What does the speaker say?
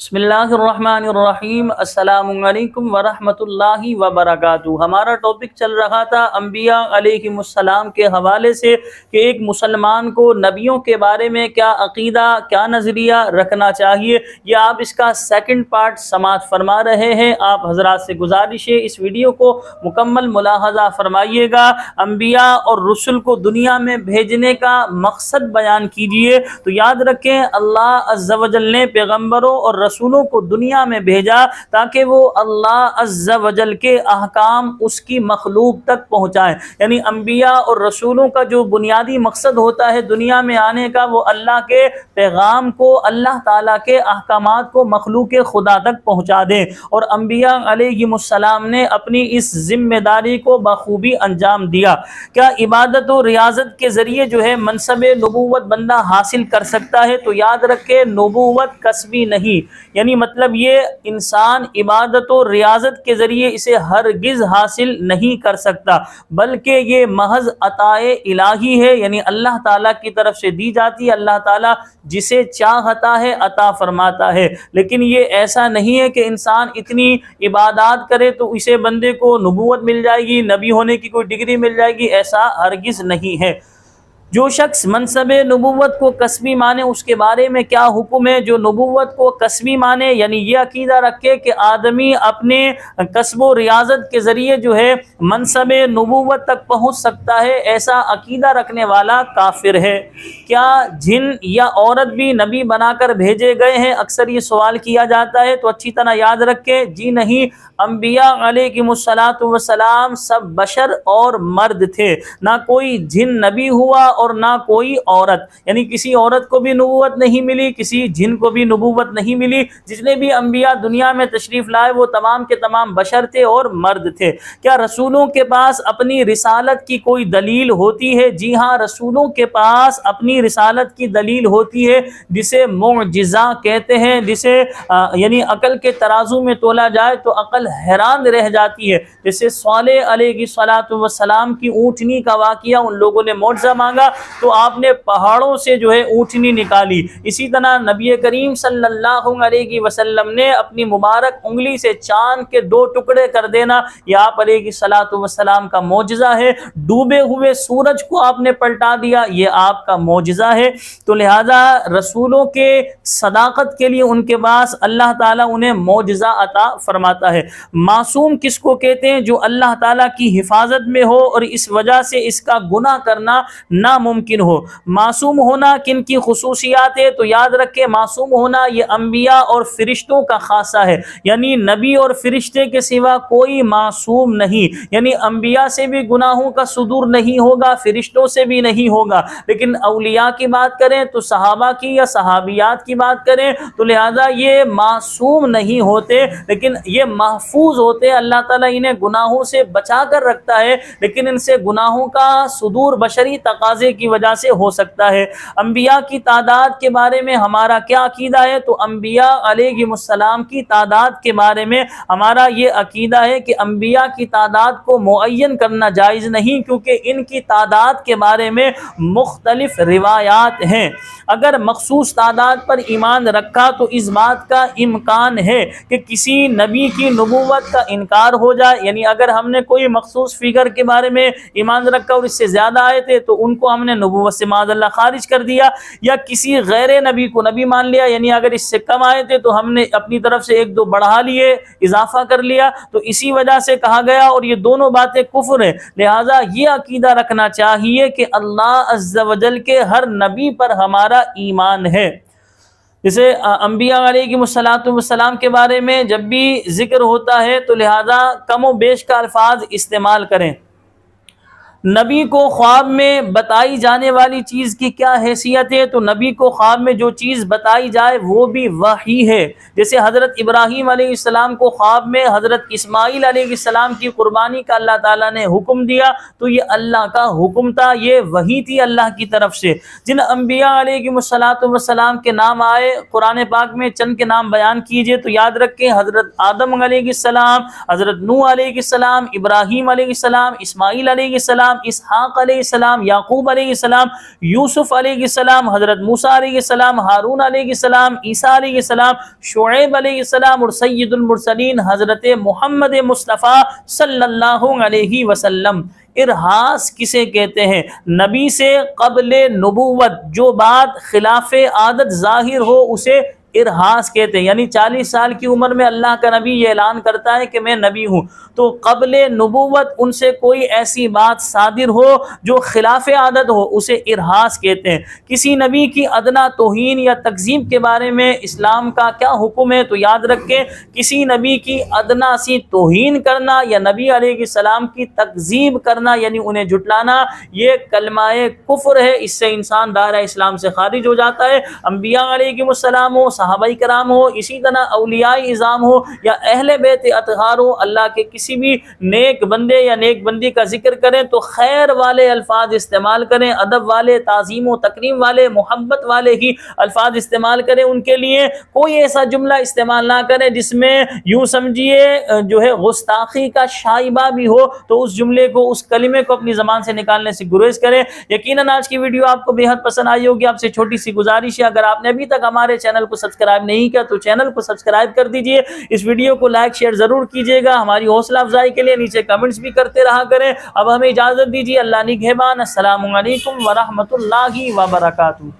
बिस्मिल्लाहिर्रहमानिर्रहीम अस्सलामुअलैकुम वरहमतुल्लाहि वबरकातुहू। हमारा टॉपिक चल रहा था अंबिया अलैहिमुस्सलाम के हवाले से कि एक मुसलमान को नबियों के बारे में क्या अकीदा, क्या नज़रिया रखना चाहिए। ये आप इसका सेकंड पार्ट समाअत फरमा रहे हैं। आप हजरात से गुजारिश है इस वीडियो को मुकम्मल मुलाहजा फरमाइएगा। अंबिया और रसूल को दुनिया में भेजने का मकसद बयान कीजिए। तो याद रखें, अल्लाह अज़्ज़ा वजल ने पैगम्बरों और रसूलों को दुनिया में भेजा ताकि वो अल्लाह अज़्ज़ा वजल के अहकाम उसकी मखलूक तक पहुँचाएँ। यानी अंबिया और रसूलों का जो बुनियादी मकसद होता है दुनिया में आने का, वो अल्लाह के पैगाम को, अल्लाह ताला के अहकामात को मखलूक खुदा तक पहुँचा दें। और अंबिया अलैहिमुस्सलाम ने अपनी इस जिम्मेदारी को बखूबी अंजाम दिया। क्या इबादत और रियाजत के ज़रिए जो है मनसब नबूवत बंदा हासिल कर सकता है? तो याद रखे, नबूवत कसबी नहीं, यानी मतलब ये इंसान इबादत और रियाजत के ज़रिए इसे हरगिज़ हासिल नहीं कर सकता, बल्कि ये महज अताए इलाही है, यानी अल्लाह ताला की तरफ से दी जाती है। अल्लाह ताला जिसे चाहता है अता फरमाता है। लेकिन ये ऐसा नहीं है कि इंसान इतनी इबादत करे तो इसे बंदे को नबूवत मिल जाएगी, नबी होने की कोई डिग्री मिल जाएगी, ऐसा हरगिज़ नहीं है। जो शख्स मनसब नबूवत को कसबी माने उसके बारे में क्या हुक्म है? जो नबूवत को कसबी माने यानी ये अकीदा रखे कि आदमी अपने कसब व रियाजत के ज़रिए जो है मनसब नबूवत तक पहुँच सकता है, ऐसा अकीदा रखने वाला काफिर है। क्या जिन या औरत भी नबी बनाकर भेजे गए हैं? अक्सर ये सवाल किया जाता है, तो अच्छी तरह याद रखें, जी नहीं, अंबिया अलैहिमुस्सलातु वस्सलाम सब बशर और मर्द थे। ना कोई जिन नबी हुआ और ना कोई औरत, यानी किसी औरत को भी नबूवत नहीं मिली, किसी जिन को भी नबूवत नहीं मिली। जितने भी अंबिया दुनिया में तशरीफ लाए वो तमाम के तमाम बशर थे और मर्द थे। क्या रसूलों के पास अपनी रिसालत की कोई दलील होती है? जी हाँ, रसूलों के पास अपनी रिसालत की दलील होती है, जिसे मुअजिज़ा कहते हैं, जिसे यानी अकल के तराजू में तोला जाए तो अकल हैरान रह जाती है। जैसे सालेह अलैहिस्सलातु वस्सलाम की ऊँटनी का वाक़िया, उन लोगों ने मुअजिज़ा मांगा तो आपने पहाड़ों से जो है ऊँटनी निकाली। इसी तरह नबी करीम सल्लल्लाहु अलैहि वसल्लम ने अपनी मुबारक उंगली से चांद के 2 टुकड़े कर देना, यह आप अलैहिस्सलातु वस्सलाम का मौजिज़ा है। डूबे हुए सूरज को आपने पलटा दिया, ये आपका मौजिज़ा है। तो लिहाजा रसूलों के सदाकत के लिए उनके पास अल्लाह ताला उन्हें मौजिज़ा अता फरमाता है। मासूम किसको कहते हैं? जो अल्लाह ताला की हिफाजत में हो और इस वजह से इसका गुनाह करना नामुमकिन हो। मासूम होना किन की खुसूसियात है? तो याद रखें, मासूम होना ये अंबिया और फरिश्तों का खासा है, यानी नबी और फरिश्ते के सिवा कोई मासूम नहीं। यानी अंबिया से भी गुनाहों का सुदूर नहीं होगा, फरिश्तों से भी नहीं होगा। लेकिन औलिया की बात करें तो सहाबा की या सहाबियात की बात करें तो लिहाजा ये मासूम नहीं होते, लेकिन ये महफूज होते। अल्लाह ताला इन्हें गुनाहों से बचा कर रखता है, लेकिन इनसे गुनाहों का सुदूर बशरी तकाजे की वजह से हो सकता है। अंबिया की तादाद के बारे में हमारा क्या अकीदा है? तो अंबिया अलैहिमुस्सलाम की तादाद के बारे में हमारा ये अकीदा है कि अंबिया की तादाद को मुअय्यन करना जायज़ नहीं, क्योंकि इनकी तादाद के बारे में मुख्तलिफ रिवायात हैं। अगर मखसूस तादाद पर ईमान रखा तो इस बात का इम्कान है कि किसी नबी की नबूवत का इनकार हो जाए। यानी अगर हमने कोई मखसूस फिगर के बारे में ईमान रखा और इससे ज़्यादा आए थे तो उनको हमने नबूवत से माज़अल्लाह खारिज कर दिया, या किसी गैर नबी को नबी मान लिया, यानी अगर इससे कम आए थे तो हमने अपनी तरफ से 1-2 बढ़ा लिए, इजाफा कर लिया, तो इसी वजह से कहा गया। और ये दोनों बातें कुफ्र है। लिहाजा ये अकीदा रखना चाहिए कि अल्लाह अज़्ज़ा वजल के हर नबी पर हमारा ईमान है। जैसे अंबिया अलैहिमुस्सलातु वस्सलाम के बारे में जब भी जिक्र होता है तो लिहाजा कम व बेश का अल्फाज इस्तेमाल करें। नबी को ख्वाब में बताई जाने वाली चीज़ की क्या हैसियत है? तो नबी को ख्वाब में जो चीज़ बताई जाए वो भी वही है। जैसे हज़रत इब्राहीम अलैहिस्सलाम को ख्वाब में हज़रत इस्माईल अलैहिस्सलाम की कुर्बानी का अल्लाह ताला ने हुक्म दिया, तो ये अल्लाह का हुक्म था, ये वही थी अल्लाह की तरफ से। जिन अंबिया अलैहिमुस्सलातु वस्सलाम के नाम आए कुरान पाक में, चंद के नाम बयान कीजिए तो याद रखें, हज़रत आदम अलैहिस्सलाम, हज़रत नूह अलैहिस्सलाम, इब्राहीम अलैहिस्सलाम, इस्माईल अलैहिस्सलाम, अलैहिस्सलाम, इसहाक अलैहिस्सलाम, याकूब अलैहिस्सलाम, यूसुफ अलैहिस्सलाम, हजरत मूसा अलैहिस्सलाम, हारून अलैहिस्सलाम, ईसा अलैहिस्सलाम, शुएब अलैहिस्सलाम और सय्यदुल मुरसलीन हजरत मोहम्मद मुस्तफ़ा सल्लल्लाहु अलैहि वसल्लम। इरहास किसे कहते हैं? नबी से क़ब्ले नबूवत जो बात खिलाफे आदत जाहिर हो उसे इरहास कहते हैं। यानी 40 साल की उम्र में अल्लाह का नबी ये ऐलान करता है कि मैं नबी हूँ, तो क़ब्ले नबूवत उनसे कोई ऐसी बात सादिर हो जो खिलाफे आदत हो उसे इरहास कहते हैं। किसी नबी की अदना तौहीन या तकज़ीब के बारे में इस्लाम का क्या हुक्म है? तो याद रखें, किसी नबी की अदना सी तौहीन करना या नबी अलैहिस्सलाम की तकज़ीब करना यानी उन्हें झुटलाना, ये कलमाए कुफ्र है। इससे इंसान दायरा इस्लाम से खारिज हो जाता है। अंबिया अलैहिमुस्सलाम हो, सहाबाई कराम हो, इसी तरह औलिया इज़ाम हो या अहले बैत अतहार हो, अल्लाह के किसी भी नेक बंदे या नेक बंदी का जिक्र करें तो खैर वाले अल्फाज इस्तेमाल करें, अदब वाले, ताज़ीम व तकरीम वाले, मोहब्बत वाले ही अल्फाज इस्तेमाल करें। उनके लिए कोई ऐसा जुमला इस्तेमाल ना करें जिसमें यूँ समझिए जो है गुस्ताखी का शाइबा भी हो, तो उस जुमले को, उस कलिमे को अपनी ज़बान से निकालने से गुरेज करें। यकीनन आज की वीडियो आपको बेहद पसंद आई होगी। आपसे छोटी सी गुजारिश है, अगर आपने अभी तक हमारे चैनल को सब्सक्राइब नहीं किया तो चैनल को सब्सक्राइब कर दीजिए। इस वीडियो को लाइक शेयर जरूर कीजिएगा। हमारी हौसला अफजाई के लिए नीचे कमेंट्स भी करते रहा करें। अब हमें इजाजत दीजिए। अल्लाह निगहबान। अस्सलामु अलैकुम व रहमतुल्लाहि व बरकातुहू।